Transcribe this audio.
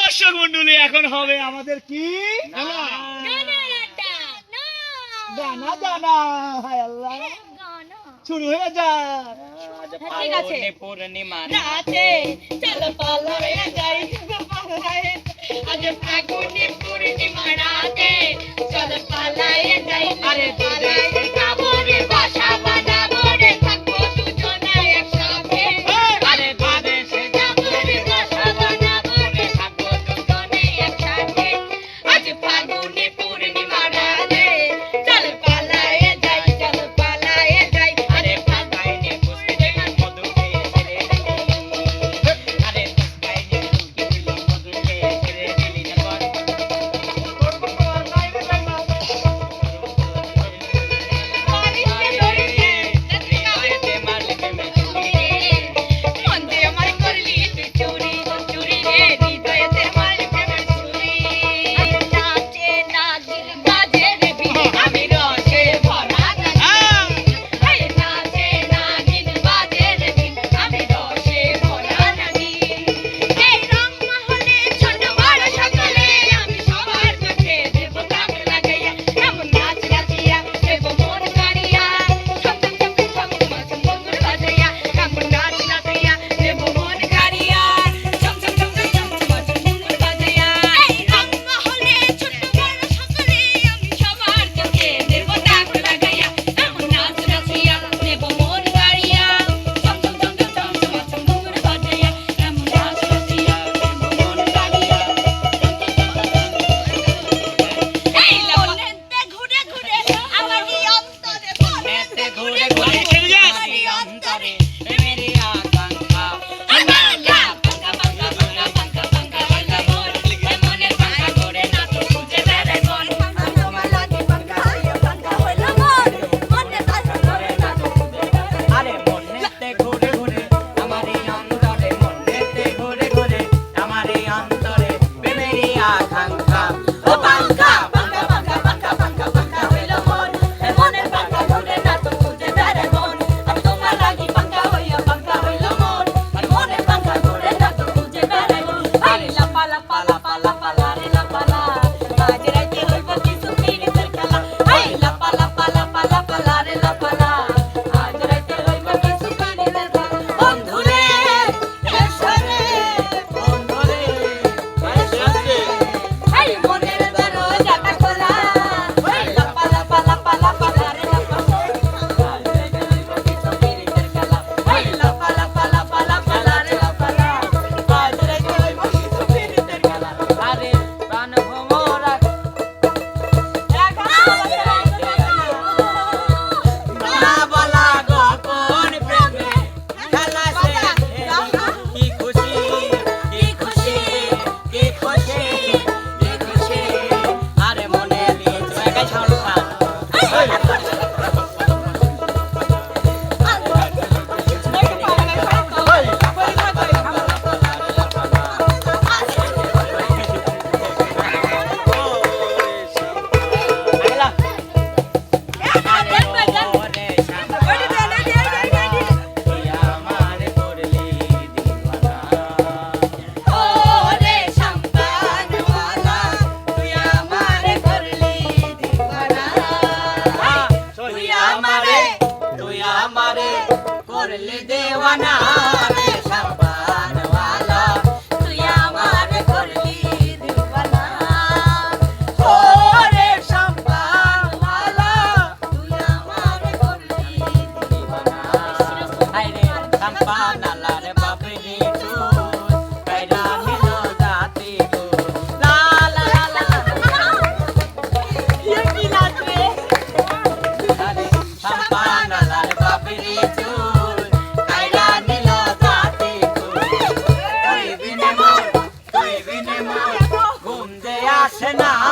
দর্শক মন্ডলী এখন হবে আমাদের কি গানা গানা হায় আল্লাহ শুরু হয়ে যায় ঠিক আছে পূর্ণিমা রাতে চল পালায় যাই পালায় আজ ফাগুনে পূর্ণিমা রাতে চল পালায় যাই আরে পালায় যাব রে বাসা বানাবো রে থাকবো দুজনে একসাথে আরে বিদেশে যাব রে বাসা বানাবো রে থাকবো দুজনে একসাথে আজ ফাগুনে পূর্ণিমা রাতে চল পালায় যাই আরে ফাগুনে পূর্ণিমা মধু খেয়ে ছেড়ে আরে ফুসকাইনে দিলি মধু খেয়ে ছেড়ে দিলি যখন देवाना रे शंपान वाला तू हमारे करली दीवाना ओ रे शंपान वाला तू हमारे करली दीवाना हाय रे शंपान वाला रे बाबी तू कैला मिलो जाती तू ला ला ला ला ये की लाते अरे शंपान वाला रे बाबी तू ना